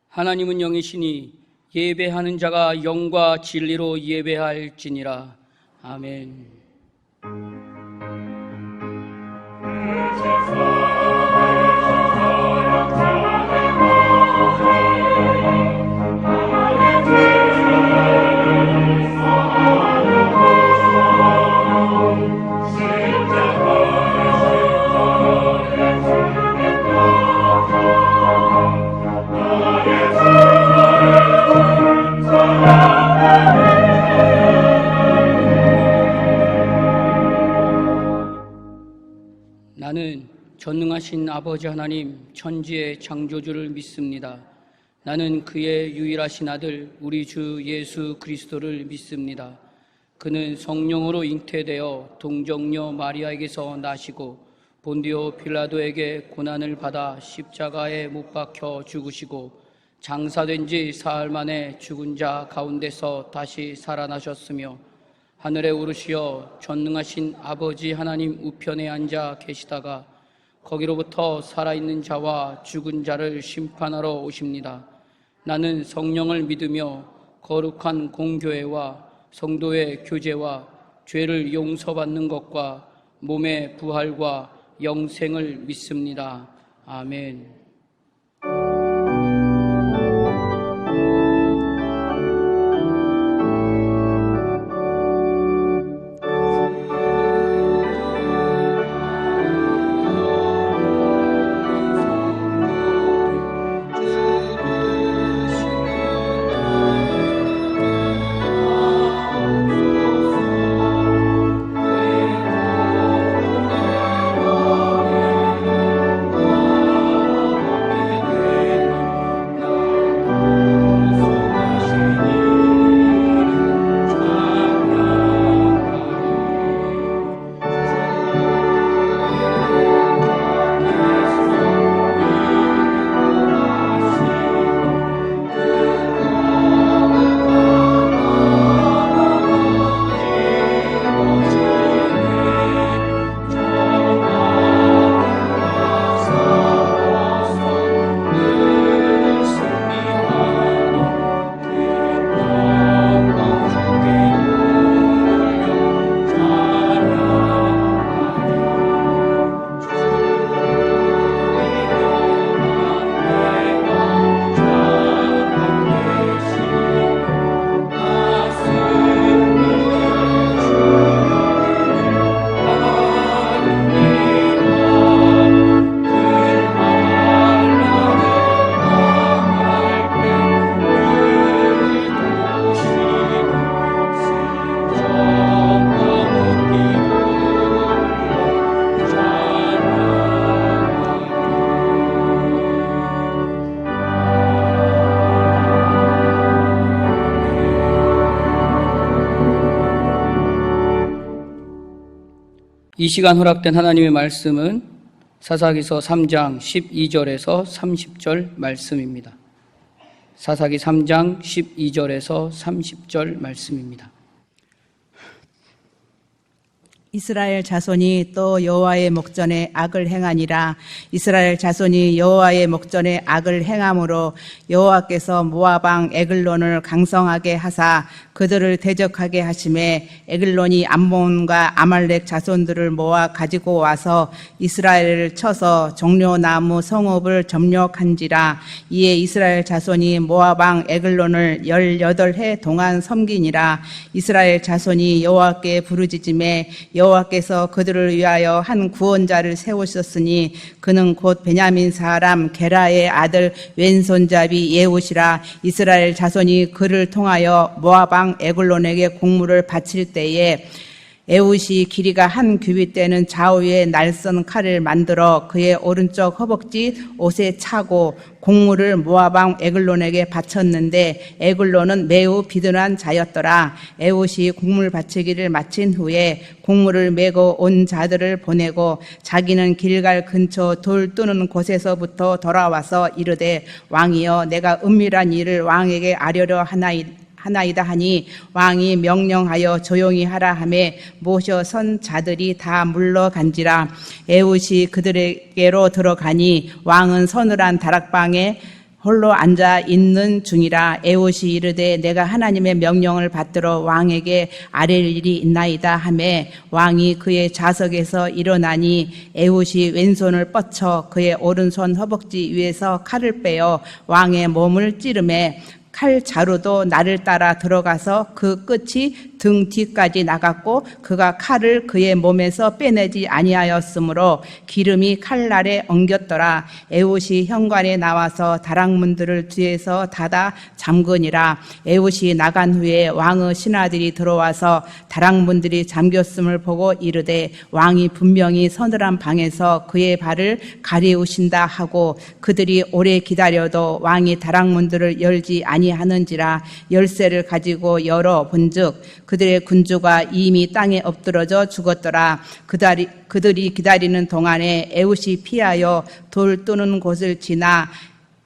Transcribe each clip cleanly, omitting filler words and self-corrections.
하나님은 영이시니 예배하는 자가 영과 진리로 예배할지니라. 아멘. 나는 전능하신 아버지 하나님 천지의 창조주를 믿습니다. 나는 그의 유일하신 아들 우리 주 예수 그리스도를 믿습니다. 그는 성령으로 잉태되어 동정녀 마리아에게서 나시고 본디오 빌라도에게 고난을 받아 십자가에 못 박혀 죽으시고 장사된 지 사흘 만에 죽은 자 가운데서 다시 살아나셨으며 하늘에 오르시어 전능하신 아버지 하나님 우편에 앉아 계시다가 거기로부터 살아있는 자와 죽은 자를 심판하러 오십니다. 나는 성령을 믿으며 거룩한 공교회와 성도의 교제와 죄를 용서받는 것과 몸의 부활과 영생을 믿습니다. 아멘. 이 시간 허락된 하나님의 말씀은 사사기서 3장 12절에서 30절 말씀입니다. 사사기 3장 12절에서 30절 말씀입니다. 이스라엘 자손이 또 여호와의 목전에 악을 행하니라. 이스라엘 자손이 여호와의 목전에 악을 행함으로 여호와께서 모압 왕 에글론을 강성하게 하사 그들을 대적하게 하심에 에글론이 암몬과 아말렉 자손들을 모아 가지고 와서 이스라엘을 쳐서 종려나무 성읍을 점령한지라. 이에 이스라엘 자손이 모압 왕 에글론을 18해 동안 섬기니라. 이스라엘 자손이 여호와께 부르짖음에 여호와께서 그들을 위하여 한 구원자를 세우셨으니 그는 곧 베냐민 사람 게라의 아들 왼손잡이 예후시라. 이스라엘 자손이 그를 통하여 모압 왕 에글론에게 공물을 바칠 때에 에훗이 길이가 한 규빗되는 좌우에 날선 칼을 만들어 그의 오른쪽 허벅지 옷에 차고 공물을 모압 왕 에글론에게 바쳤는데 에글론은 매우 비둔한 자였더라. 에훗이 공물 바치기를 마친 후에 공물을 메고 온 자들을 보내고 자기는 길갈 근처 돌 뜨는 곳에서부터 돌아와서 이르되 왕이여 내가 은밀한 일을 왕에게 아뢰려 하나이다 하니 왕이 명령하여 조용히 하라 하매 모셔 선 자들이 다 물러간지라. 에훗이 그들에게로 들어가니 왕은 서늘한 다락방에 홀로 앉아 있는 중이라. 에봇이 이르되 내가 하나님의 명령을 받들어 왕에게 아랠 일이 있나이다 하매 왕이 그의 좌석에서 일어나니 에봇이 왼손을 뻗쳐 그의 오른손 허벅지 위에서 칼을 빼어 왕의 몸을 찌르매 칼 자루도 나를 따라 들어가서 그 끝이 등 뒤까지 나갔고 그가 칼을 그의 몸에서 빼내지 아니하였으므로 기름이 칼날에 엉겼더라. 에봇이 현관에 나와서 다락문들을 뒤에서 닫아 잠그니라. 에봇이 나간 후에 왕의 신하들이 들어와서 다락문들이 잠겼음을 보고 이르되 왕이 분명히 서늘한 방에서 그의 발을 가리우신다 하고 그들이 오래 기다려도 왕이 다락문들을 열지 아니하는지라. 열쇠를 가지고 열어 본즉 그들의 군주가 이미 땅에 엎드러져 죽었더라. 그들이 기다리는 동안에 에봇이 피하여 돌 뜨는 곳을 지나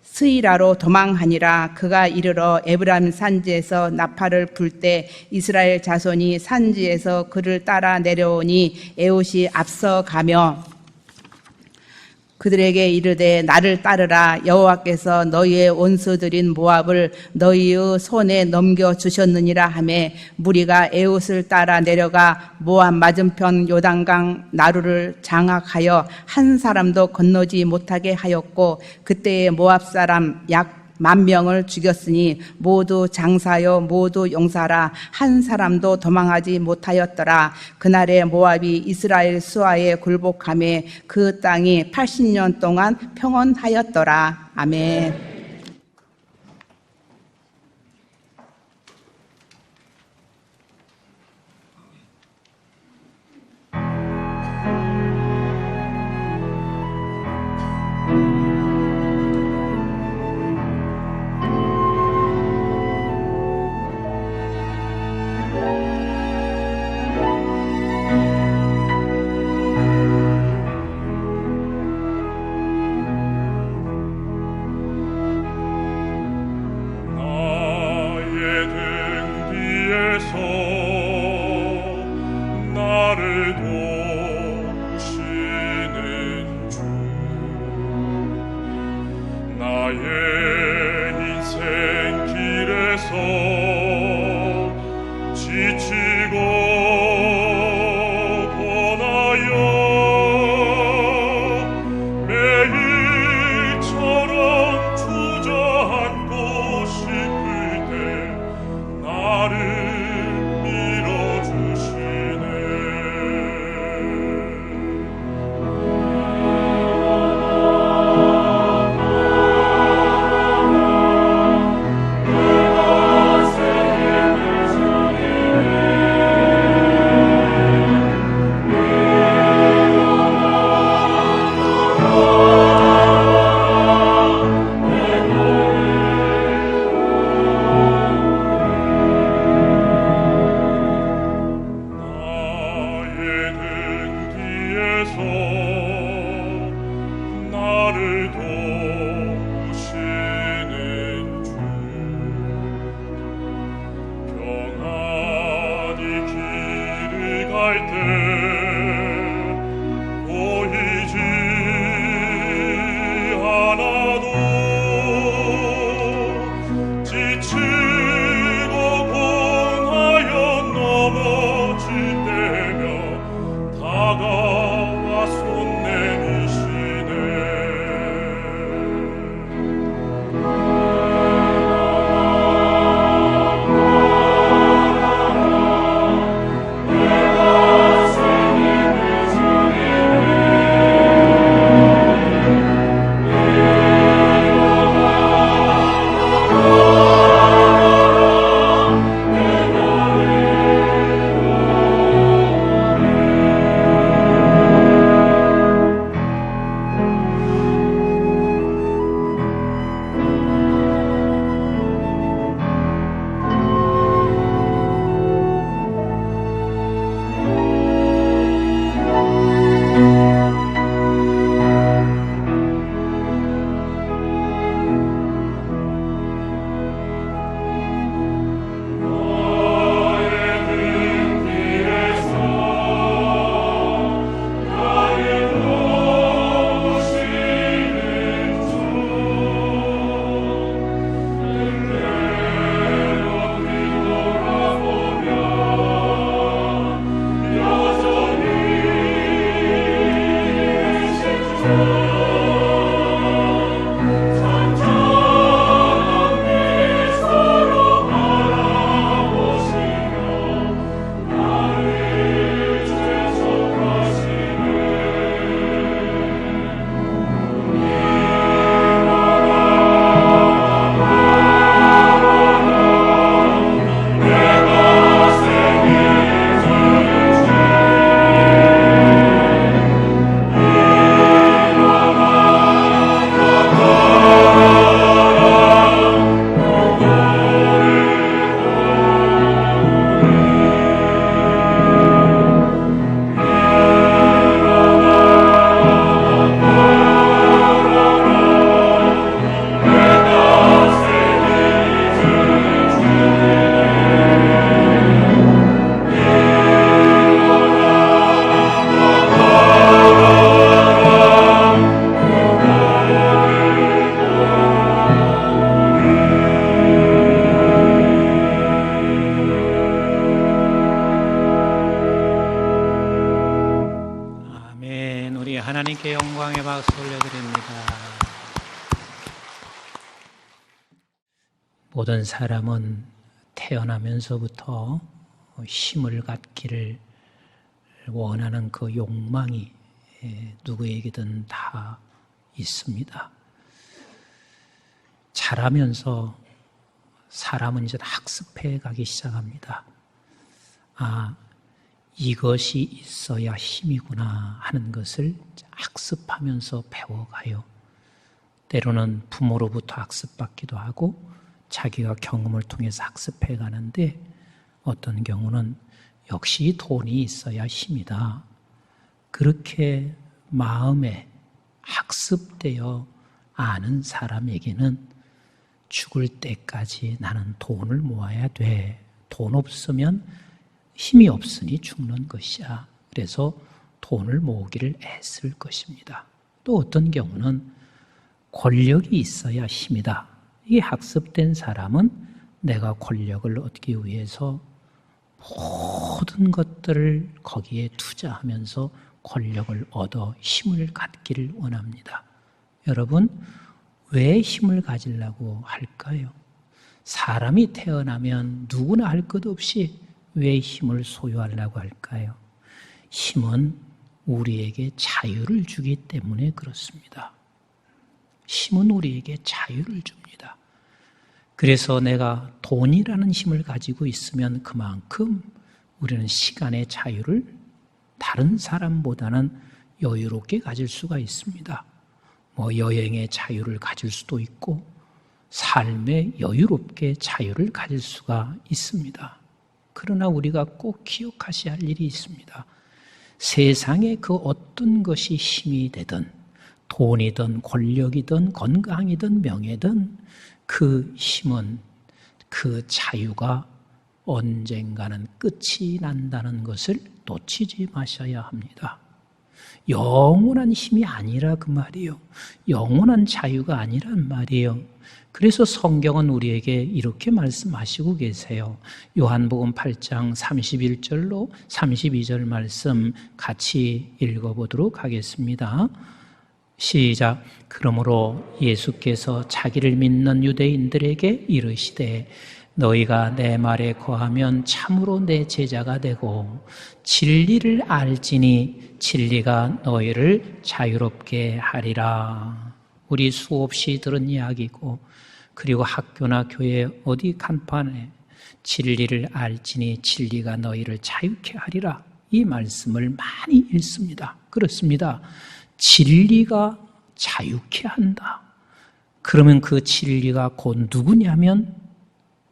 스이라로 도망하니라. 그가 이르러 에브라임 산지에서 나팔을 불 때 이스라엘 자손이 산지에서 그를 따라 내려오니 에봇이 앞서가며 그들에게 이르되 나를 따르라. 여호와께서 너희의 원수들인 모압을 너희의 손에 넘겨주셨느니라 하매 무리가 에봇을 따라 내려가 모압 맞은편 요단강 나루를 장악하여 한 사람도 건너지 못하게 하였고 그때에 모압 사람 약 10,000명을 죽였으니 모두 장사여 모두 용사라. 한 사람도 도망하지 못하였더라. 그날에 모압이 이스라엘 수하에 굴복하며 그 땅이 80년 동안 평온하였더라. 아멘. 박수 올려드립니다. 모든 사람은 태어나면서부터 힘을 갖기를 원하는 그 욕망이 누구에게든 다 있습니다. 자라면서 사람은 이제 학습해 가기 시작합니다. 아, 이것이 있어야 힘이구나 하는 것을 학습하면서 배워가요. 때로는 부모로부터 학습받기도 하고 자기가 경험을 통해서 학습해 가는데 어떤 경우는 역시 돈이 있어야 힘이다. 그렇게 마음에 학습되어 아는 사람에게는 죽을 때까지 나는 돈을 모아야 돼. 돈 없으면 힘이 없으니 죽는 것이야. 그래서 돈을 모으기를 애쓸 것입니다. 또 어떤 경우는 권력이 있어야 힘이다. 이 학습된 사람은 내가 권력을 얻기 위해서 모든 것들을 거기에 투자하면서 권력을 얻어 힘을 갖기를 원합니다. 여러분, 왜 힘을 가지려고 할까요? 사람이 태어나면 누구나 할 것 없이 왜 힘을 소유하려고 할까요? 힘은 우리에게 자유를 주기 때문에 그렇습니다. 힘은 우리에게 자유를 줍니다. 그래서 내가 돈이라는 힘을 가지고 있으면 그만큼 우리는 시간의 자유를 다른 사람보다는 여유롭게 가질 수가 있습니다. 여행의 자유를 가질 수도 있고 삶에 여유롭게 자유를 가질 수가 있습니다. 그러나 우리가 꼭 기억하셔야 할 일이 있습니다. 세상에 그 어떤 것이 힘이 되든 돈이든 권력이든 건강이든 명예든 그 힘은 그 자유가 언젠가는 끝이 난다는 것을 놓치지 마셔야 합니다. 영원한 힘이 아니라 그 말이에요. 영원한 자유가 아니란 말이에요. 그래서 성경은 우리에게 이렇게 말씀하시고 계세요. 요한복음 8장 31절로 32절 말씀 같이 읽어보도록 하겠습니다. 시작. 그러므로 예수께서 자기를 믿는 유대인들에게 이르시되 너희가 내 말에 거하면 참으로 내 제자가 되고 진리를 알지니 진리가 너희를 자유롭게 하리라. 우리 수없이 들은 이야기고 그리고 학교나 교회 어디 간판에 진리를 알지니 진리가 너희를 자유케 하리라. 이 말씀을 많이 읽습니다. 그렇습니다. 진리가 자유케 한다. 그러면 그 진리가 곧 누구냐면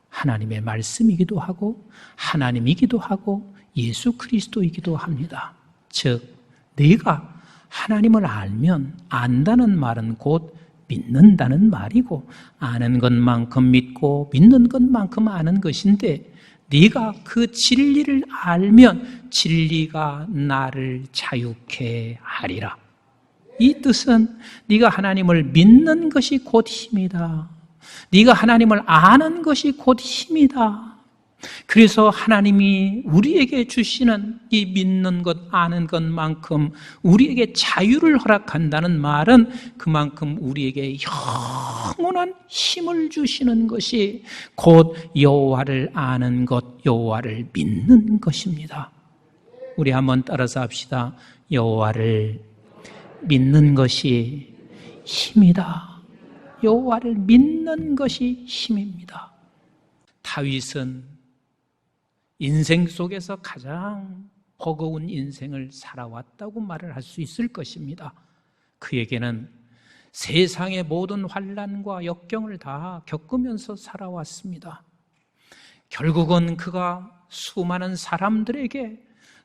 하나님의 말씀이기도 하고 하나님이기도 하고 예수 그리스도이기도 합니다. 즉 네가 하나님을 알면 안다는 말은 곧 믿는다는 말이고 아는 것만큼 믿고 믿는 것만큼 아는 것인데 네가 그 진리를 알면 진리가 나를 자유케 하리라. 이 뜻은 네가 하나님을 믿는 것이 곧 힘이다. 네가 하나님을 아는 것이 곧 힘이다. 그래서 하나님이 우리에게 주시는 이 믿는 것, 아는 것만큼 우리에게 자유를 허락한다는 말은 그만큼 우리에게 영원한 힘을 주시는 것이 곧 여호와를 아는 것, 여호와를 믿는 것입니다. 우리 한번 따라서 합시다. 여호와를 믿는 것이 힘이다. 여호와를 믿는 것이 힘입니다. 다윗은 인생 속에서 가장 버거운 인생을 살아왔다고 말을 할 수 있을 것입니다. 그에게는 세상의 모든 환난과 역경을 다 겪으면서 살아왔습니다. 결국은 그가 수많은 사람들에게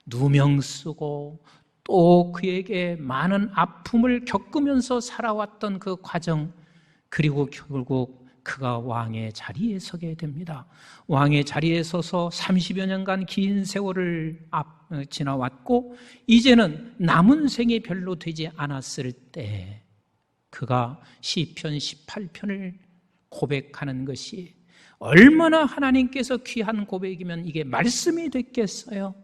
누명 쓰고 또 그에게 많은 아픔을 겪으면서 살아왔던 그 과정, 그리고 결국 그가 왕의 자리에 서게 됩니다. 왕의 자리에 서서 30여 년간 긴 세월을 지나왔고 이제는 남은 생이 별로 되지 않았을 때 그가 시편 18편을 고백하는 것이 얼마나 하나님께서 귀한 고백이면 이게 말씀이 됐겠어요.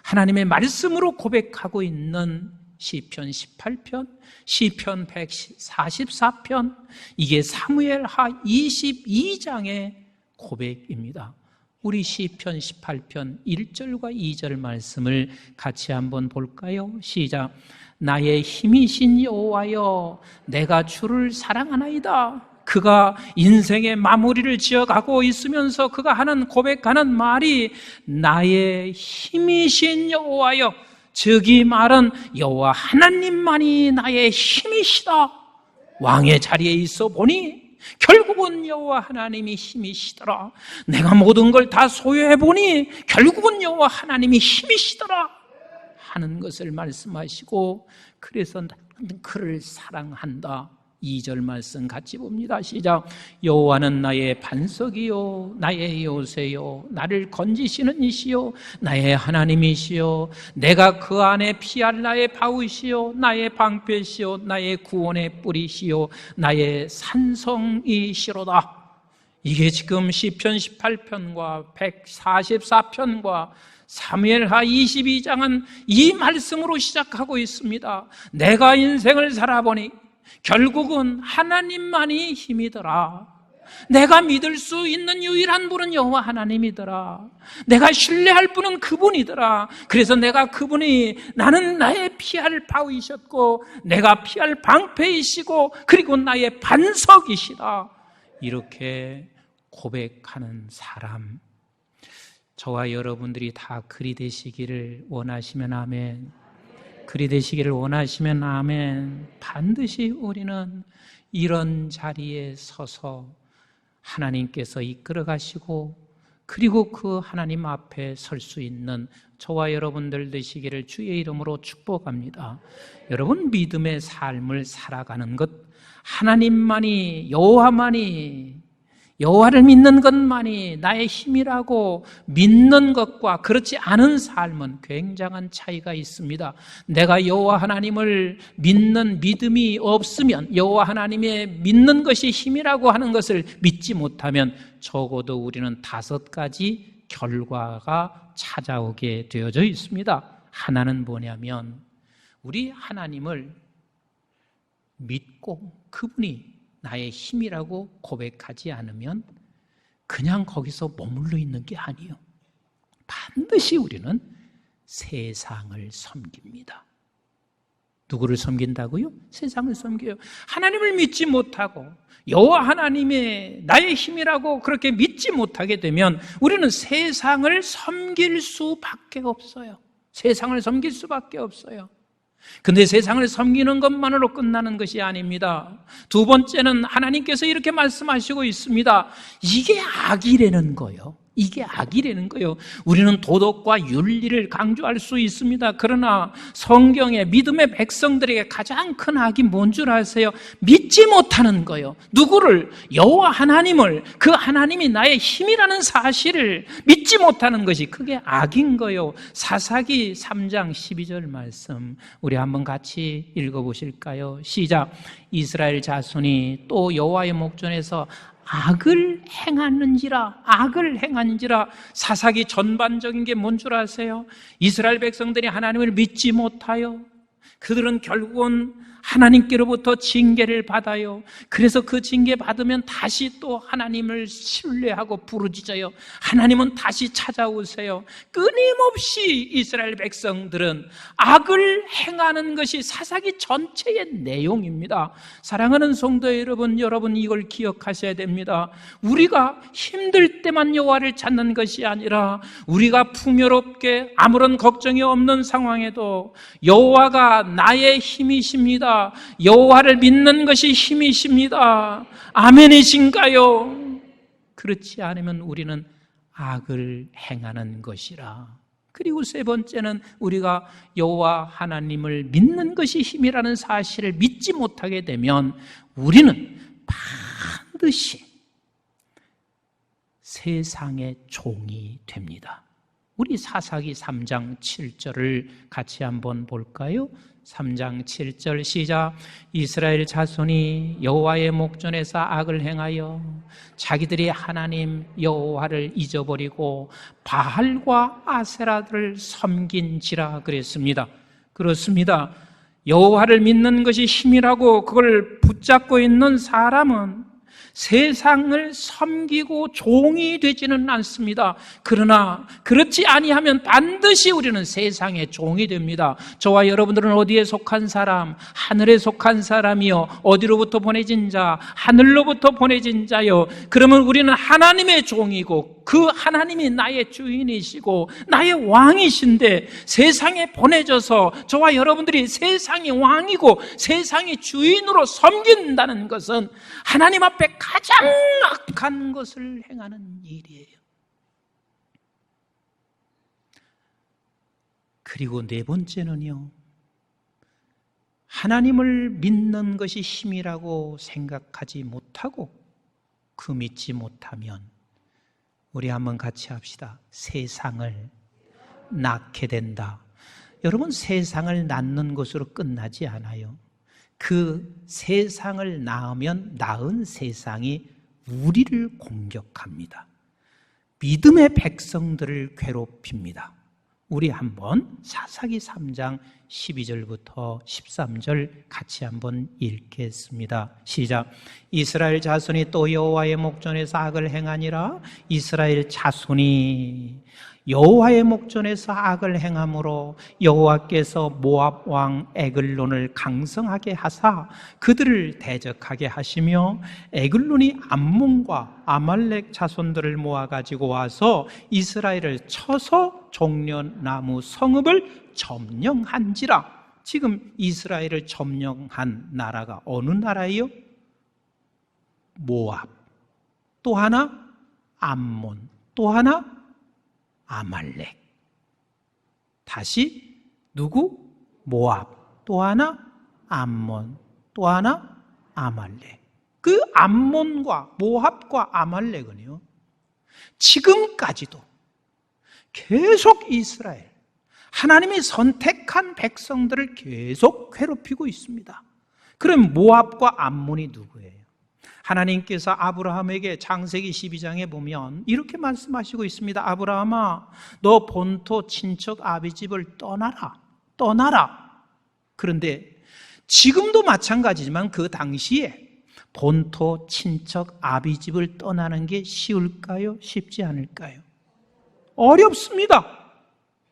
하나님의 말씀으로 고백하고 있는 시편 18편, 시편 144편, 이게 사무엘하 22장의 고백입니다. 우리 시편 18편 1절과 2절 말씀을 같이 한번 볼까요? 시작. 나의 힘이신 여호와여, 내가 주를 사랑하나이다. 그가 인생의 마무리를 지어가고 있으면서 그가 하는 고백하는 말이 나의 힘이신 여호와여, 즉 이 말은 여호와 하나님만이 나의 힘이시다. 왕의 자리에 있어 보니 결국은 여호와 하나님이 힘이시더라. 내가 모든 걸 다 소유해 보니 결국은 여호와 하나님이 힘이시더라 하는 것을 말씀하시고, 그래서 나는 그를 사랑한다. 2절 말씀 같이 봅니다. 시작. 여호와는 나의 반석이요 나의 요새요 나를 건지시는 이시요 나의 하나님이시요 내가 그 안에 피할 나의 바위시요 나의 방패시요 나의 구원의 뿌리시요 나의 산성이시로다. 이게 지금 시편 18편과 144편과 사무엘하 22장은 이 말씀으로 시작하고 있습니다. 내가 인생을 살아보니 결국은 하나님만이 힘이더라. 내가 믿을 수 있는 유일한 분은 여호와 하나님이더라. 내가 신뢰할 분은 그분이더라. 그래서 내가 그분이 나는 나의 피할 바위셨고 내가 피할 방패이시고 그리고 나의 반석이시다. 이렇게 고백하는 사람, 저와 여러분들이 다 그리 되시기를 원하시면 아멘. 그리 되시기를 원하시면 아멘. 반드시 우리는 이런 자리에 서서 하나님께서 이끌어 가시고 그리고 그 하나님 앞에 설 수 있는 저와 여러분들 되시기를 주의 이름으로 축복합니다. 여러분, 믿음의 삶을 살아가는 것, 하나님만이, 여호와를 믿는 것만이 나의 힘이라고 믿는 것과 그렇지 않은 삶은 굉장한 차이가 있습니다. 내가 여호와 하나님을 믿는 믿음이 없으면, 여호와 하나님의 믿는 것이 힘이라고 하는 것을 믿지 못하면 적어도 우리는 5가지 결과가 찾아오게 되어져 있습니다. 하나는 뭐냐면, 우리 하나님을 믿고 그분이 나의 힘이라고 고백하지 않으면 그냥 거기서 머물러 있는 게 아니에요. 반드시 우리는 세상을 섬깁니다. 누구를 섬긴다고요? 세상을 섬겨요. 하나님을 믿지 못하고 여호와 하나님의 나의 힘이라고 그렇게 믿지 못하게 되면 우리는 세상을 섬길 수밖에 없어요. 세상을 섬길 수밖에 없어요. 근데 세상을 섬기는 것만으로 끝나는 것이 아닙니다. 두 번째는 하나님께서 이렇게 말씀하시고 있습니다. 이게 악이라는 거예요. 이게 악이라는 거예요. 우리는 도덕과 윤리를 강조할 수 있습니다. 그러나 성경의 믿음의 백성들에게 가장 큰 악이 뭔 줄 아세요? 믿지 못하는 거예요. 누구를? 여호와 하나님을, 그 하나님이 나의 힘이라는 사실을 믿지 못하는 것이 그게 악인 거예요. 사사기 3장 12절 말씀 우리 한번 같이 읽어보실까요? 시작. 이스라엘 자손이 또 여호와의 목전에서 악을 행하는지라. 사사기 전반적인 게 뭔 줄 아세요? 이스라엘 백성들이 하나님을 믿지 못하여 그들은 결국은 하나님께로부터 징계를 받아요. 그래서 그 징계 받으면 다시 또 하나님을 신뢰하고 부르짖어요. 하나님은 다시 찾아오세요. 끊임없이 이스라엘 백성들은 악을 행하는 것이 사사기 전체의 내용입니다. 사랑하는 성도 여러분, 여러분 이걸 기억하셔야 됩니다. 우리가 힘들 때만 여호와를 찾는 것이 아니라 우리가 풍요롭게 아무런 걱정이 없는 상황에도 여호와가 나의 힘이십니다. 여호와를 믿는 것이 힘이십니다. 아멘이신가요? 그렇지 않으면 우리는 악을 행하는 것이라. 그리고 세 번째는 우리가 여호와 하나님을 믿는 것이 힘이라는 사실을 믿지 못하게 되면 우리는 반드시 세상의 종이 됩니다. 우리 사사기 3장 7절을 같이 한번 볼까요? 3장 7절 시작. 이스라엘 자손이 여호와의 목전에서 악을 행하여 자기들이 하나님 여호와를 잊어버리고 바알과 아세라를 섬긴지라 그랬습니다. 그렇습니다. 여호와를 믿는 것이 힘이라고 그걸 붙잡고 있는 사람은 세상을 섬기고 종이 되지는 않습니다. 그러나 그렇지 아니하면 반드시 우리는 세상의 종이 됩니다. 저와 여러분들은 어디에 속한 사람? 하늘에 속한 사람이요. 어디로부터 보내진 자? 하늘로부터 보내진 자요. 그러면 우리는 하나님의 종이고 그 하나님이 나의 주인이시고 나의 왕이신데 세상에 보내져서 저와 여러분들이 세상의 왕이고 세상의 주인으로 섬긴다는 것은 하나님 앞에 가장 악한 것을 행하는 일이에요. 그리고 네 번째는요, 하나님을 믿는 것이 힘이라고 생각하지 못하고 그 믿지 못하면 우리 한번 같이 합시다. 세상을 낳게 된다. 여러분, 세상을 낳는 것으로 끝나지 않아요. 그 세상을 낳으면 낳은 세상이 우리를 공격합니다. 믿음의 백성들을 괴롭힙니다. 우리 한번 사사기 3장 12절부터 13절 같이 한번 읽겠습니다. 시작. 이스라엘 자손이 또 여호와의 목전에서 악을 행하니라. 이스라엘 자손이 여호와의 목전에서 악을 행함으로 여호와께서 모압 왕 에글론을 강성하게 하사 그들을 대적하게 하시며 에글론이 암몬과 아말렉 자손들을 모아가지고 와서 이스라엘을 쳐서 종려나무 성읍을 점령한지라. 지금 이스라엘을 점령한 나라가 어느 나라예요? 모압, 또 하나 암몬, 또 하나 아말렉. 다시 누구? 모압, 또 하나 암몬, 또 하나 아말렉. 그 암몬과 모압과 아말렉은요, 지금까지도 계속 이스라엘, 하나님이 선택한 백성들을 계속 괴롭히고 있습니다. 그럼 모압과 암몬이 누구예요? 하나님께서 아브라함에게 창세기 12장에 보면 이렇게 말씀하시고 있습니다. 아브라함아, 너 본토 친척 아비집을 떠나라. 그런데 지금도 마찬가지지만 그 당시에 본토 친척 아비집을 떠나는 게 쉬울까요? 쉽지 않을까요? 어렵습니다.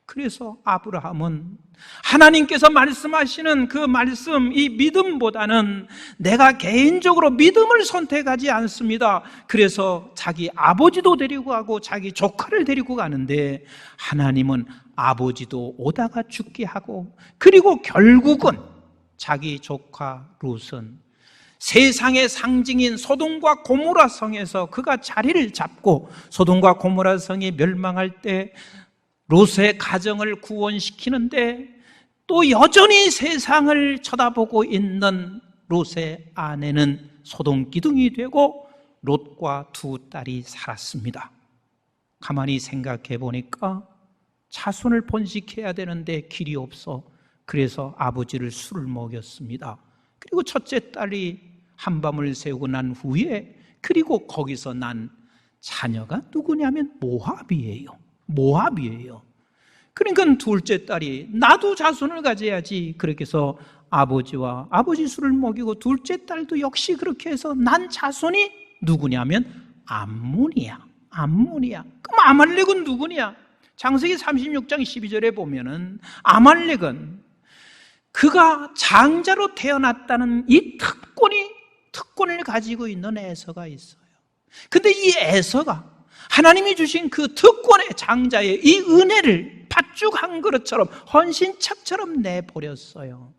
그래서 아브라함은 하나님께서 말씀하시는 그 말씀, 이 믿음보다는 내가 개인적으로 믿음을 선택하지 않습니다. 그래서 자기 아버지도 데리고 가고 자기 조카를 데리고 가는데 하나님은 아버지도 오다가 죽게 하고, 그리고 결국은 자기 조카 롯은 세상의 상징인 소돔과 고모라 성에서 그가 자리를 잡고, 소돔과 고모라 성이 멸망할 때 롯의 가정을 구원시키는데 또 여전히 세상을 쳐다보고 있는 롯의 아내는 소돔 기둥이 되고 롯과 두 딸이 살았습니다. 가만히 생각해 보니까 자손을 번식해야 되는데 길이 없어. 그래서 아버지를 술을 먹였습니다. 그리고 첫째 딸이 한밤을 새우고 난 후에, 그리고 거기서 난 자녀가 누구냐면 모압이에요. 그러니까 둘째 딸이 나도 자손을 가져야지. 그렇게 해서 아버지와 아버지 술을 먹이고 둘째 딸도 역시 그렇게 해서 난 자손이 누구냐면 암몬이야. 그럼 아말렉은 누구냐? 창세기 36장 12절에 보면은 아말렉은 그가 장자로 태어났다는 이 특권을 가지고 있는 에서가 있어요. 근데 이 에서가 하나님이 주신 그 특권의 장자의 이 은혜를 팥죽 한 그릇처럼 헌신착처럼 내버렸어요.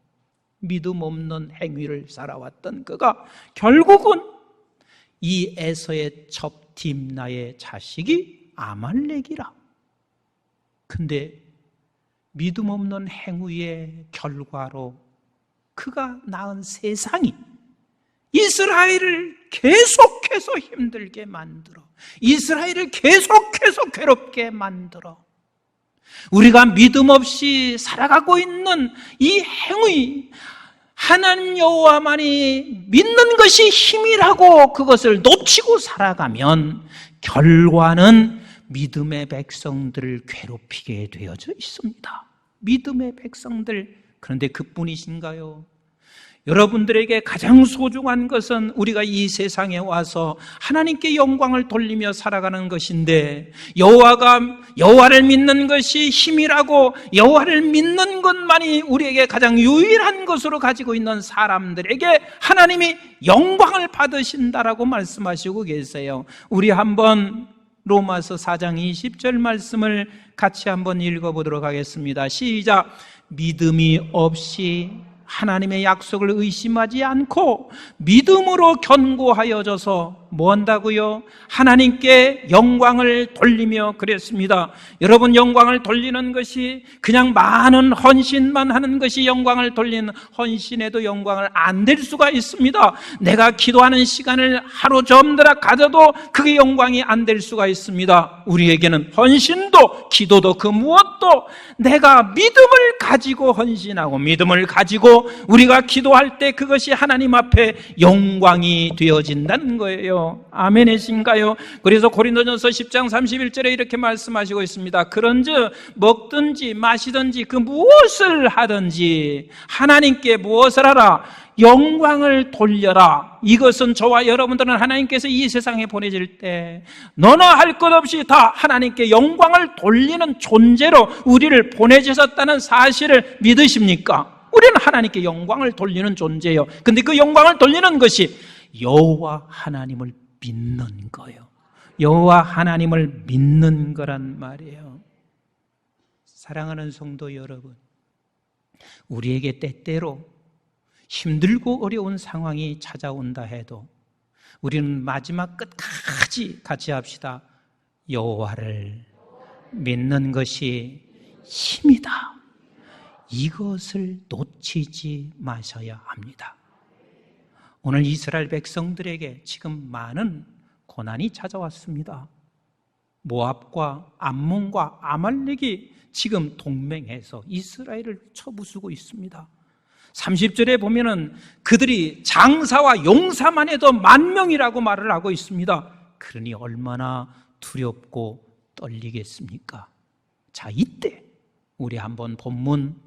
믿음 없는 행위를 살아왔던 그가 결국은 이 에서의 첩 딥나의 자식이 아말렉이라. 근데 믿음 없는 행위의 결과로 그가 낳은 세상이 이스라엘을 계속해서 힘들게 만들어, 이스라엘을 계속해서 괴롭게 만들어, 우리가 믿음 없이 살아가고 있는 이 행위, 하나님 여호와만이 믿는 것이 힘이라고 그것을 놓치고 살아가면 결과는 믿음의 백성들을 괴롭히게 되어져 있습니다. 믿음의 백성들, 그런데 그뿐이신가요? 여러분들에게 가장 소중한 것은 우리가 이 세상에 와서 하나님께 영광을 돌리며 살아가는 것인데, 여호와를 믿는 것이 힘이라고 여호와를 믿는 것만이 우리에게 가장 유일한 것으로 가지고 있는 사람들에게 하나님이 영광을 받으신다라고 말씀하시고 계세요. 우리 한번 로마서 4장 20절 말씀을 같이 한번 읽어보도록 하겠습니다. 시작. 믿음이 없이 하나님의 약속을 의심하지 않고 믿음으로 견고하여져서 뭐 한다고요? 하나님께 영광을 돌리며 그랬습니다. 여러분, 영광을 돌리는 것이 그냥 많은 헌신만 하는 것이 영광을 돌리는, 헌신에도 영광을 안 될 수가 있습니다. 내가 기도하는 시간을 하루 점들어 가져도 그게 영광이 안 될 수가 있습니다. 우리에게는 헌신도 기도도 그 무엇도 내가 믿음을 가지고 헌신하고 믿음을 가지고 우리가 기도할 때 그것이 하나님 앞에 영광이 되어진다는 거예요. 아멘이신가요? 그래서 고린도전서 10장 31절에 이렇게 말씀하시고 있습니다. 그런즉 먹든지 마시든지 그 무엇을 하든지 하나님께 무엇을 하라? 영광을 돌려라. 이것은 저와 여러분들은 하나님께서 이 세상에 보내질 때 너나 할 것 없이 다 하나님께 영광을 돌리는 존재로 우리를 보내주셨다는 사실을 믿으십니까? 우리는 하나님께 영광을 돌리는 존재예요. 근데 그 영광을 돌리는 것이 여호와 하나님을 믿는 거예요. 여호와 하나님을 믿는 거란 말이에요. 사랑하는 성도 여러분, 우리에게 때때로 힘들고 어려운 상황이 찾아온다 해도 우리는 마지막 끝까지 같이 합시다. 여호와를 믿는 것이 힘이다. 이것을 놓치지 마셔야 합니다. 오늘 이스라엘 백성들에게 지금 많은 고난이 찾아왔습니다. 모압과 암몬과 아말렉이 지금 동맹해서 이스라엘을 쳐부수고 있습니다. 30절에 보면은 그들이 장사와 용사만 해도 10,000명이라고 말을 하고 있습니다. 그러니 얼마나 두렵고 떨리겠습니까? 자, 이때 우리 한번 본문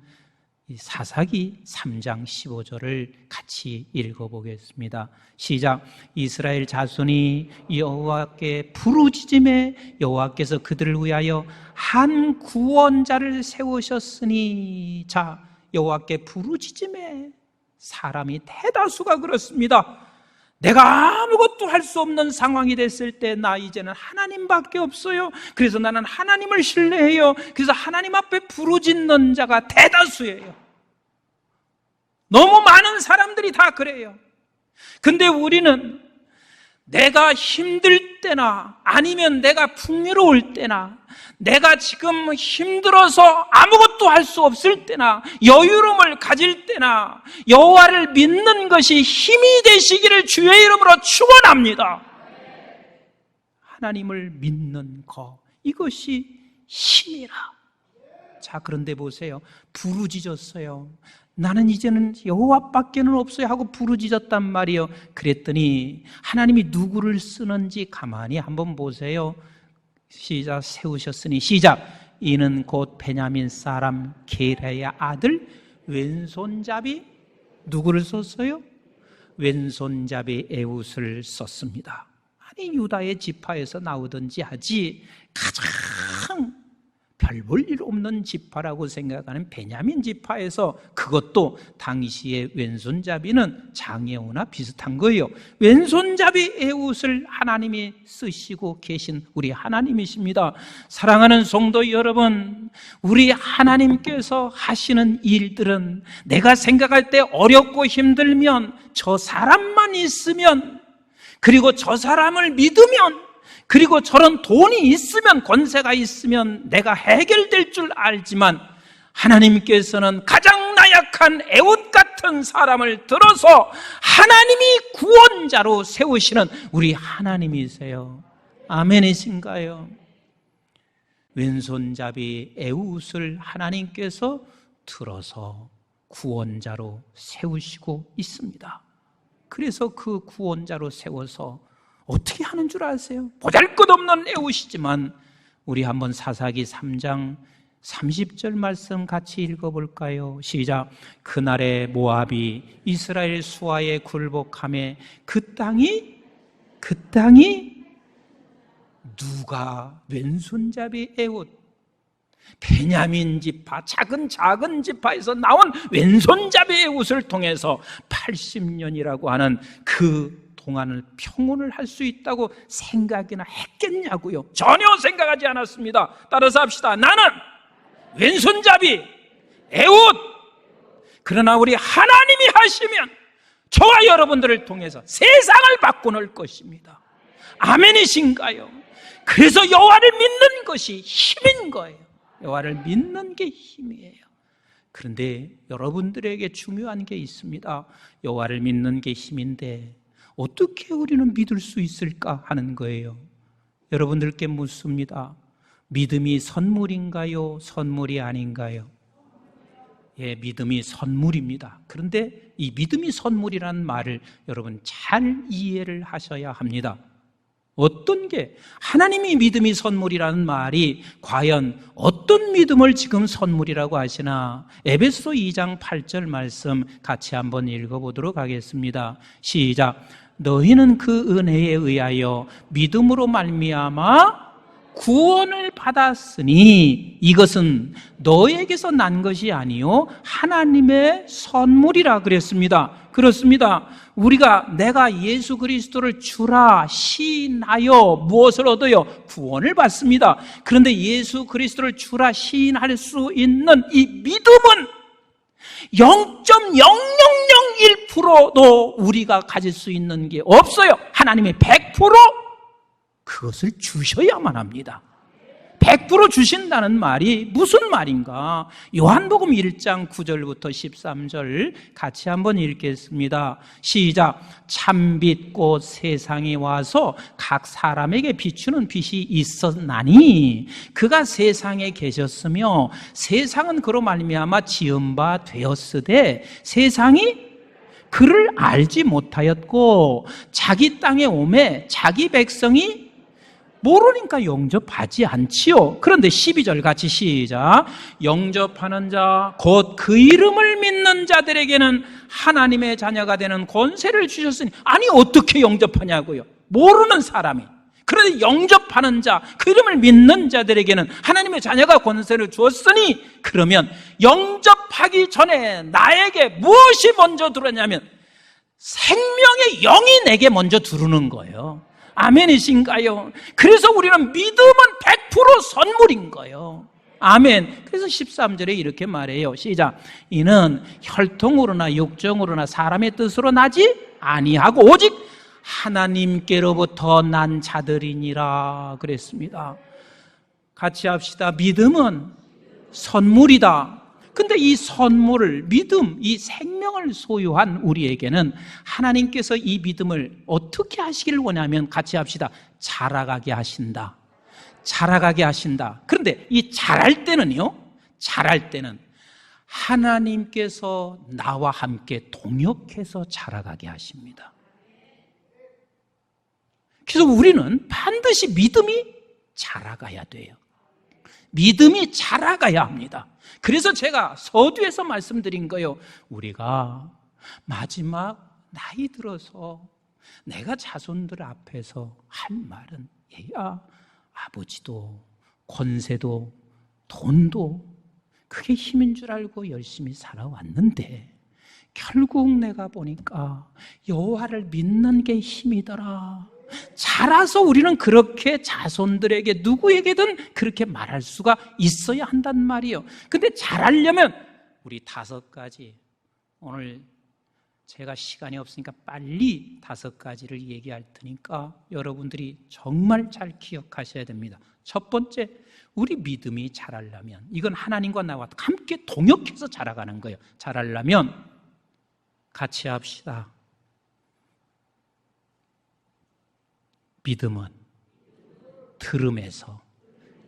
사사기 3장 15절을 같이 읽어보겠습니다. 시작. 이스라엘 자손이 여호와께 부르짖음에 여호와께서 그들을 위하여 한 구원자를 세우셨으니. 자, 여호와께 부르짖음에 사람이 대다수가 그렇습니다. 내가 아무것도 할 수 없는 상황이 됐을 때 나 이제는 하나님밖에 없어요. 그래서 나는 하나님을 신뢰해요. 그래서 하나님 앞에 부르짖는 자가 대다수예요. 너무 많은 사람들이 다 그래요. 근데 우리는 내가 힘들 때나 아니면 내가 풍요로울 때나 내가 지금 힘들어서 아무것도 할 수 없을 때나 여유로움을 가질 때나 여호와를 믿는 것이 힘이 되시기를 주의 이름으로 축원합니다. 하나님을 믿는 것, 이것이 힘이라. 자, 그런데 보세요. 부르짖었어요. 나는 이제는 여호와밖에는 없어요 하고 부르짖었단 말이에요. 그랬더니 하나님이 누구를 쓰는지 가만히 한번 보세요. 시작. 세우셨으니. 시작. 이는 곧 베냐민 사람 게라의 아들 왼손잡이 누구를 썼어요? 왼손잡이 에훗을 썼습니다. 아니, 유다의 지파에서 나오든지 하지 가장 별 볼 일 없는 지파라고 생각하는 베냐민 지파에서, 그것도 당시의 왼손잡이는 장애우나 비슷한 거예요. 왼손잡이 에훗을 하나님이 쓰시고 계신 우리 하나님이십니다. 사랑하는 성도 여러분, 우리 하나님께서 하시는 일들은 내가 생각할 때 어렵고 힘들면, 저 사람만 있으면, 그리고 저 사람을 믿으면, 그리고 저런 돈이 있으면, 권세가 있으면 내가 해결될 줄 알지만, 하나님께서는 가장 나약한 에훗 같은 사람을 들어서 하나님이 구원자로 세우시는 우리 하나님이세요. 아멘이신가요? 왼손잡이 에훗을 하나님께서 들어서 구원자로 세우시고 있습니다. 그래서 그 구원자로 세워서 어떻게 하는 줄 아세요? 보잘것없는 에훗이지만 우리 한번 사사기 3장 30절 말씀 같이 읽어볼까요? 시작. 그날에 모압이 이스라엘 수하에 굴복하매 그 땅이 누가 왼손잡이 에웃, 베냐민 지파, 작은 지파에서 나온 왼손잡이 에웃을 통해서 80년이라고 하는 그 동안을 평온을 할 수 있다고 생각이나 했겠냐고요? 전혀 생각하지 않았습니다. 따라서 합시다. 나는 왼손잡이 에웃. 그러나 우리 하나님이 하시면 저와 여러분들을 통해서 세상을 바꿔놓을 것입니다. 아멘이신가요? 그래서 여호와를 믿는 것이 힘인 거예요. 여호와를 믿는 게 힘이에요. 그런데 여러분들에게 중요한 게 있습니다. 여호와를 믿는 게 힘인데 어떻게 우리는 믿을 수 있을까 하는 거예요. 여러분들께 묻습니다. 믿음이 선물인가요? 선물이 아닌가요? 예, 믿음이 선물입니다. 그런데 이 믿음이 선물이라는 말을 여러분 잘 이해를 하셔야 합니다. 어떤 게 하나님이 믿음이 선물이라는 말이 과연 어떤 믿음을 지금 선물이라고 하시나? 에베소 2장 8절 말씀 같이 한번 읽어보도록 하겠습니다. 시작. 너희는 그 은혜에 의하여 믿음으로 말미암아 구원을 받았으니 이것은 너에게서 난 것이 아니요 하나님의 선물이라 그랬습니다. 그렇습니다. 내가 예수 그리스도를 주라 시인하여 무엇을 얻어요? 구원을 받습니다. 그런데 예수 그리스도를 주라 시인할 수 있는 이 믿음은 0.0001%도 우리가 가질 수 있는 게 없어요. 하나님이 100% 그것을 주셔야만 합니다. 100% 주신다는 말이 무슨 말인가? 요한복음 1장 9절부터 13절 같이 한번 읽겠습니다. 시작. 참빛꽃 세상에 와서 각 사람에게 비추는 빛이 있었나니 그가 세상에 계셨으며 세상은 그로 말미암아 지은 바 되었으되 세상이 그를 알지 못하였고 자기 땅에 오매 자기 백성이 모르니까 영접하지 않지요. 그런데 12절 같이 시작. 영접하는 자 곧 그 이름을 믿는 자들에게는 하나님의 자녀가 되는 권세를 주셨으니 아니 어떻게 영접하냐고요? 모르는 사람이. 그런데 영접하는 자, 그 이름을 믿는 자들에게는 하나님의 자녀가 권세를 주었으니 그러면 영접하기 전에 나에게 무엇이 먼저 들었냐면 생명의 영이 내게 먼저 들어오는 거예요. 아멘이신가요? 그래서 우리는 믿음은 100% 선물인 거예요. 아멘. 그래서 13절에 이렇게 말해요. 시작. 이는 혈통으로나 육정으로나 사람의 뜻으로 나지 아니하고 오직 하나님께로부터 난 자들이니라 그랬습니다. 같이 합시다. 믿음은 선물이다. 근데 이 선물을, 믿음, 이 생명을 소유한 우리에게는 하나님께서 이 믿음을 어떻게 하시기를 원하면 같이 합시다. 자라가게 하신다. 자라가게 하신다. 그런데 이 자랄 때는 하나님께서 나와 함께 동역해서 자라가게 하십니다. 그래서 우리는 반드시 믿음이 자라가야 돼요. 믿음이 자라가야 합니다. 그래서 제가 서두에서 말씀드린 거예요. 우리가 마지막 나이 들어서 내가 자손들 앞에서 할 말은 얘야 아버지도 권세도 돈도 그게 힘인 줄 알고 열심히 살아왔는데 결국 내가 보니까 여호와를 믿는 게 힘이더라. 자라서 우리는 그렇게 자손들에게 누구에게든 그렇게 말할 수가 있어야 한단 말이에요. 근데 자라려면 우리 5가지, 오늘 제가 시간이 없으니까 빨리 5가지를 얘기할 테니까 여러분들이 정말 잘 기억하셔야 됩니다. 첫 번째, 우리 믿음이 자라려면 이건 하나님과 나와 함께 동역해서 자라가는 거예요. 자라려면 같이 합시다. 믿음은 들음에서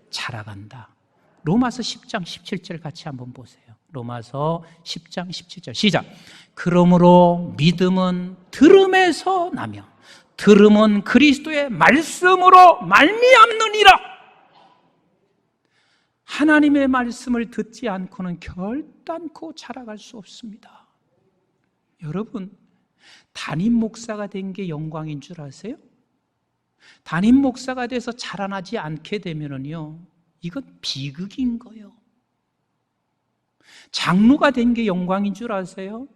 자라간다. 로마서 10장 17절 같이 한번 보세요. 로마서 10장 17절 시작. 그러므로 믿음은 들음에서 나며 들음은 그리스도의 말씀으로 말미암느니라. 하나님의 말씀을 듣지 않고는 결단코 자라갈 수 없습니다. 여러분, 담임 목사가 된 게 영광인 줄 아세요? 담임 목사가 돼서 자라나지 않게 되면은요, 이건 비극인 거예요. 장로가 된 게 영광인 줄 아세요?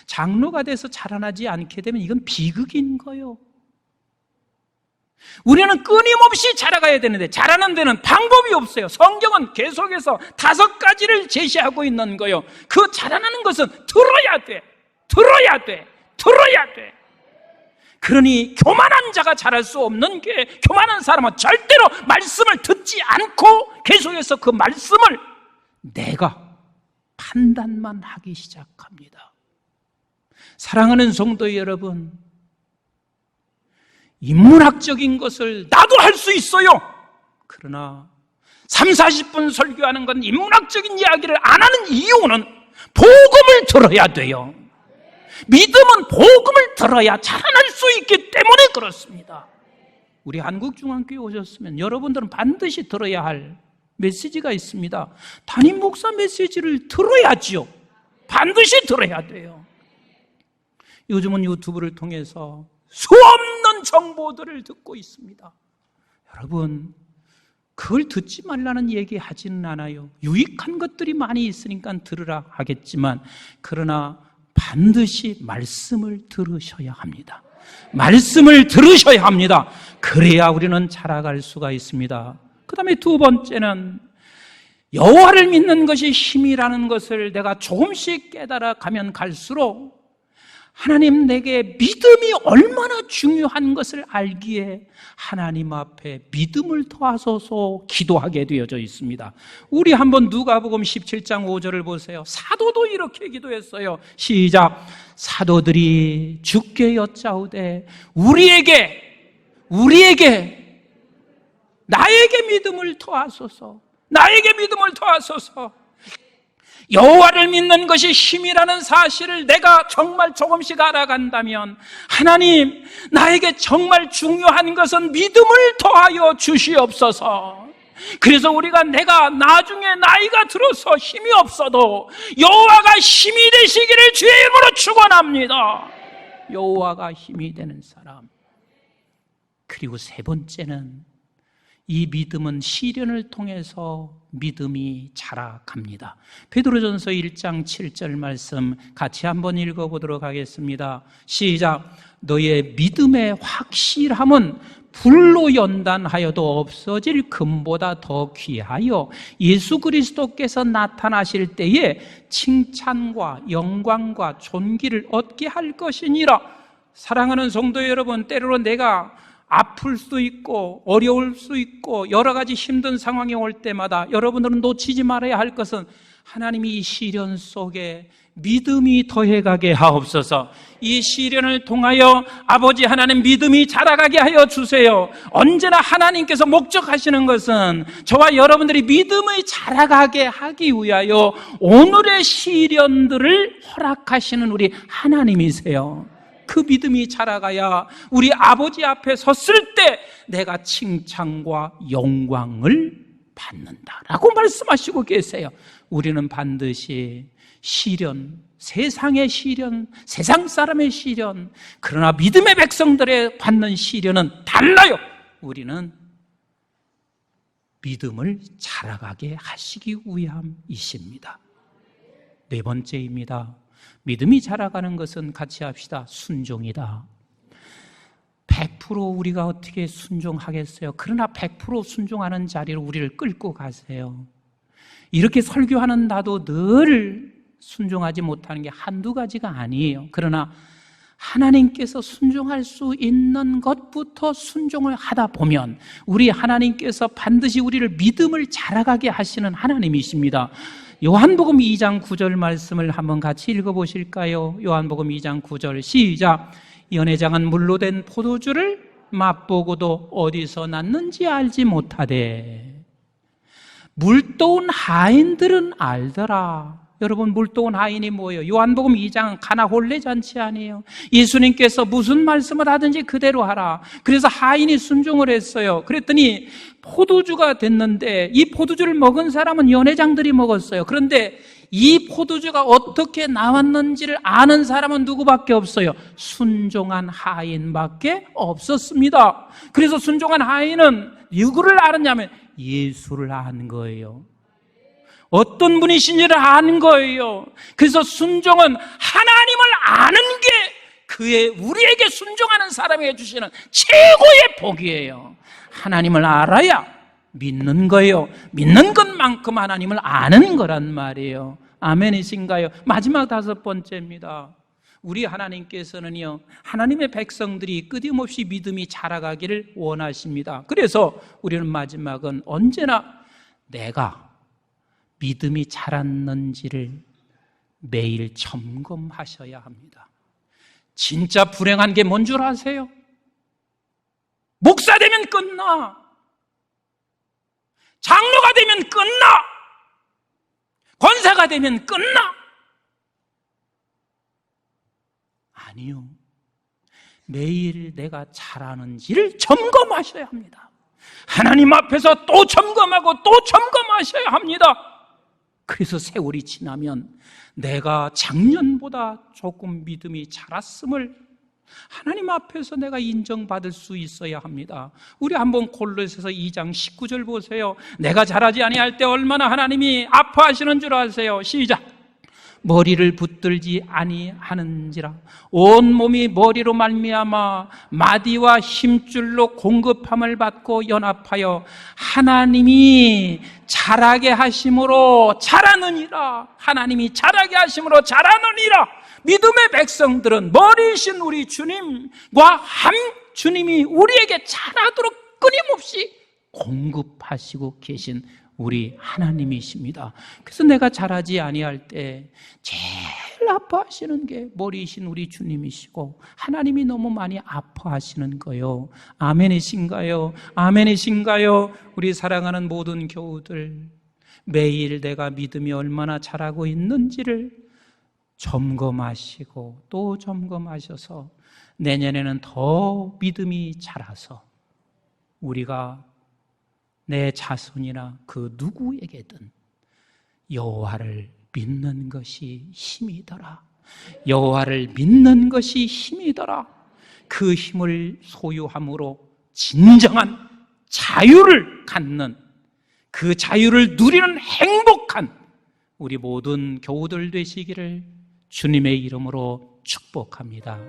장로가 돼서 자라나지 않게 되면 이건 비극인 거예요. 우리는 끊임없이 자라가야 되는데 자라는 데는 방법이 없어요. 성경은 계속해서 5가지를 제시하고 있는 거예요. 그 자라나는 것은 들어야 돼. 그러니 교만한 자가 자랄 수 없는 게, 교만한 사람은 절대로 말씀을 듣지 않고 계속해서 그 말씀을 내가 판단만 하기 시작합니다. 사랑하는 성도 여러분, 인문학적인 것을 나도 할 수 있어요. 그러나 30-40분 설교하는 건 인문학적인 이야기를 안 하는 이유는 복음을 들어야 돼요. 믿음은 복음을 들어야 자라날 수 있기 때문에 그렇습니다. 우리 한국중앙교회 오셨으면 여러분들은 반드시 들어야 할 메시지가 있습니다. 담임 목사 메시지를 들어야지요. 반드시 들어야 돼요. 요즘은 유튜브를 통해서 수없는 정보들을 듣고 있습니다. 여러분, 그걸 듣지 말라는 얘기 하지는 않아요. 유익한 것들이 많이 있으니까 들으라 하겠지만, 그러나 반드시 말씀을 들으셔야 합니다. 말씀을 들으셔야 합니다. 그래야 우리는 자라갈 수가 있습니다. 그 다음에 2번째는 여호와를 믿는 것이 힘이라는 것을 내가 조금씩 깨달아 가면 갈수록 하나님, 내게 믿음이 얼마나 중요한 것을 알기에 하나님 앞에 믿음을 더하소서 기도하게 되어져 있습니다. 우리 한번 누가복음 17장 5절을 보세요. 사도도 이렇게 기도했어요. 시작. 사도들이 주께 여짜오되 나에게 믿음을 더하소서. 여호와를 믿는 것이 힘이라는 사실을 내가 정말 조금씩 알아간다면, 하나님, 나에게 정말 중요한 것은 믿음을 더하여 주시옵소서. 그래서 내가 나중에 나이가 들어서 힘이 없어도 여호와가 힘이 되시기를 주의 이름으로 축원합니다. 여호와가 힘이 되는 사람. 그리고 3번째는 이 믿음은 시련을 통해서 믿음이 자라갑니다. 베드로전서 1장 7절 말씀 같이 한번 읽어보도록 하겠습니다. 시작. 너의 믿음의 확실함은 불로 연단하여도 없어질 금보다 더 귀하여 예수 그리스도께서 나타나실 때에 칭찬과 영광과 존귀를 얻게 할 것이니라. 사랑하는 성도 여러분, 때로는 내가 아플 수 있고 어려울 수 있고 여러 가지 힘든 상황이 올 때마다 여러분들은 놓치지 말아야 할 것은, 하나님이 이 시련 속에 믿음이 더해가게 하옵소서. 이 시련을 통하여 아버지 하나님, 믿음이 자라가게 하여 주세요. 언제나 하나님께서 목적하시는 것은 저와 여러분들이 믿음이 자라가게 하기 위하여 오늘의 시련들을 허락하시는 우리 하나님이세요. 그 믿음이 자라가야 우리 아버지 앞에 섰을 때 내가 칭찬과 영광을 받는다라고 말씀하시고 계세요. 우리는 반드시 시련, 세상의 시련, 세상 사람의 시련, 그러나 믿음의 백성들의 받는 시련은 달라요. 우리는 믿음을 자라가게 하시기 위함이십니다. 4번째입니다. 믿음이 자라가는 것은 같이 합시다. 순종이다. 100% 우리가 어떻게 순종하겠어요? 그러나 100% 순종하는 자리로 우리를 끌고 가세요. 이렇게 설교하는 나도 늘 순종하지 못하는 게 한두 가지가 아니에요. 그러나 하나님께서 순종할 수 있는 것부터 순종을 하다 보면 우리 하나님께서 반드시 우리를 믿음을 자라가게 하시는 하나님이십니다. 요한복음 2장 9절 말씀을 한번 같이 읽어보실까요? 요한복음 2장 9절 시작. 연회장은 물로 된 포도주를 맛보고도 어디서 났는지 알지 못하되 물도온 하인들은 알더라. 여러분, 물도온 하인이 뭐예요? 요한복음 2장 가나 혼례 잔치 아니에요? 예수님께서 무슨 말씀을 하든지 그대로 하라. 그래서 하인이 순종을 했어요. 그랬더니 포도주가 됐는데 이 포도주를 먹은 사람은 연회장들이 먹었어요. 그런데 이 포도주가 어떻게 나왔는지를 아는 사람은 누구밖에 없어요? 순종한 하인밖에 없었습니다. 그래서 순종한 하인은 누구를 알았냐면 예수를 아는 거예요. 어떤 분이신지를 아는 거예요. 그래서 순종은 하나님을 아는 게 우리에게 순종하는 사람에게 주시는 최고의 복이에요. 하나님을 알아야 믿는 거예요. 믿는 것만큼 하나님을 아는 거란 말이에요. 아멘이신가요? 마지막 5번째입니다. 우리 하나님께서는요, 하나님의 백성들이 끊임없이 믿음이 자라가기를 원하십니다. 그래서 우리는 마지막은 언제나 내가 믿음이 자랐는지를 매일 점검하셔야 합니다. 진짜 불행한 게 뭔 줄 아세요? 목사 되면 끝나. 장로가 되면 끝나. 권사가 되면 끝나. 아니요. 매일 내가 잘하는지를 점검하셔야 합니다. 하나님 앞에서 또 점검하고 또 점검하셔야 합니다. 그래서 세월이 지나면 내가 작년보다 조금 믿음이 자랐음을 하나님 앞에서 내가 인정받을 수 있어야 합니다. 우리 한번 골로새서 2장 19절 보세요. 내가 잘하지 아니할 때 얼마나 하나님이 아파하시는 줄 아세요? 시작. 머리를 붙들지 아니하는지라 온 몸이 머리로 말미암아 마디와 힘줄로 공급함을 받고 연합하여 하나님이 자라게 하심으로 자라느니라. 하나님이 자라게 하심으로 자라느니라. 믿음의 백성들은 머리이신 우리 주님과 주님이 우리에게 자라도록 끊임없이 공급하시고 계신 우리 하나님이십니다. 그래서 내가 잘하지 아니할 때 제일 아파하시는 게 머리이신 우리 주님이시고 하나님이 너무 많이 아파하시는 거요. 아멘이신가요? 아멘이신가요? 우리 사랑하는 모든 교우들, 매일 내가 믿음이 얼마나 자라고 있는지를 점검하시고 또 점검하셔서 내년에는 더 믿음이 자라서 우리가 내 자손이나 그 누구에게든 여호와를 믿는 것이 힘이더라. 여호와를 믿는 것이 힘이더라. 그 힘을 소유함으로 진정한 자유를 갖는, 그 자유를 누리는 행복한 우리 모든 교우들 되시기를 주님의 이름으로 축복합니다.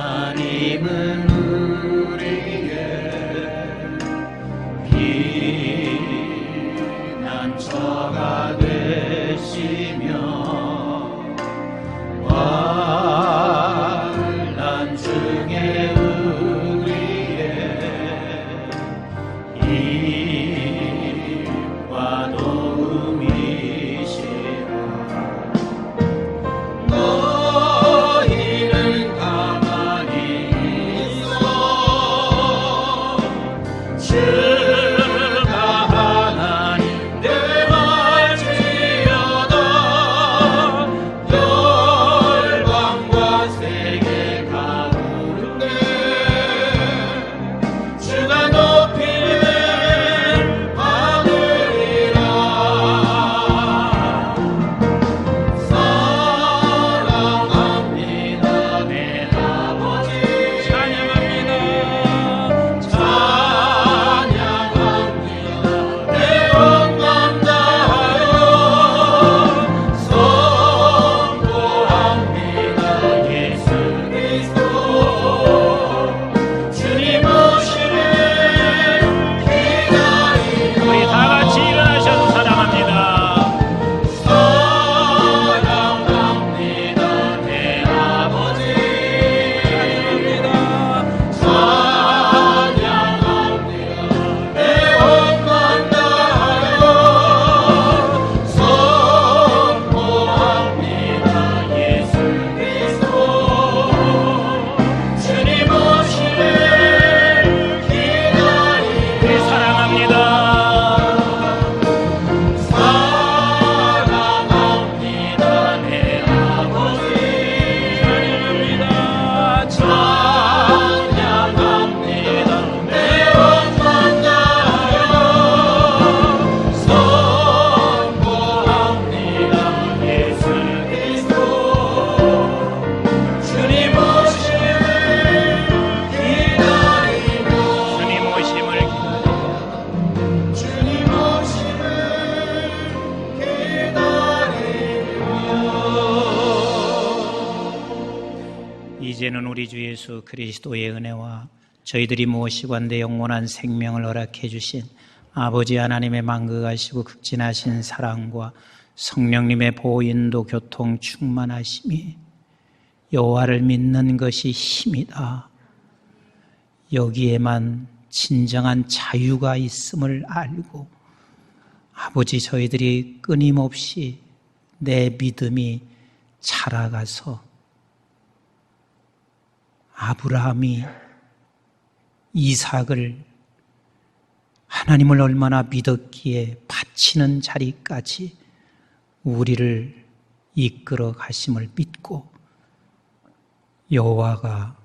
하나님은 우리의 피난처가 되시며 환난 중에 우리의 이제는 우리 주 예수 그리스도의 은혜와 저희들이 무엇이관대 영원한 생명을 허락해 주신 아버지 하나님의 만극하시고 극진하신 사랑과 성령님의 보인도 교통 충만하심이 여호와를 믿는 것이 힘이다. 여기에만 진정한 자유가 있음을 알고 아버지 저희들이 끊임없이 내 믿음이 자라가서 아브라함이 이삭을 하나님을 얼마나 믿었기에 바치는 자리까지 우리를 이끌어 가심을 믿고 여호와가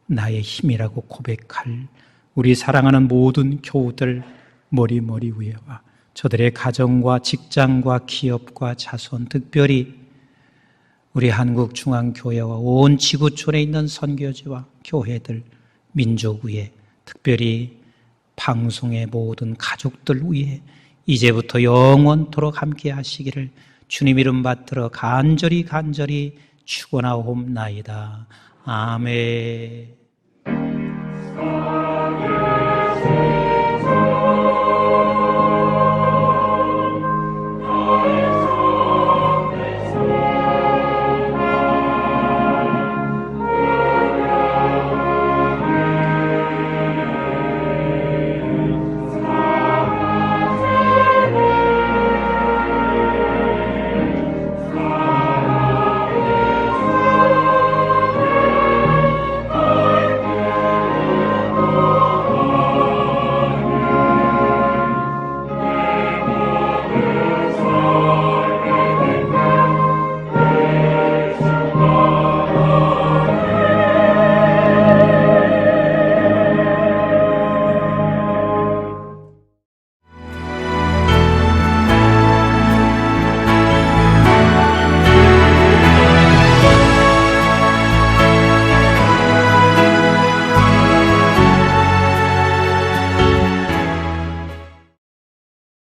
나의 힘이라고 고백할 우리 사랑하는 모든 교우들 머리 위에와 저들의 가정과 직장과 기업과 자손, 특별히 우리 한국중앙교회와 온 지구촌에 있는 선교지와 교회들, 민족 위에, 특별히 방송의 모든 가족들 위에 이제부터 영원토록 함께 하시기를 주님 이름 받들어 간절히 축원하옵나이다. 아멘.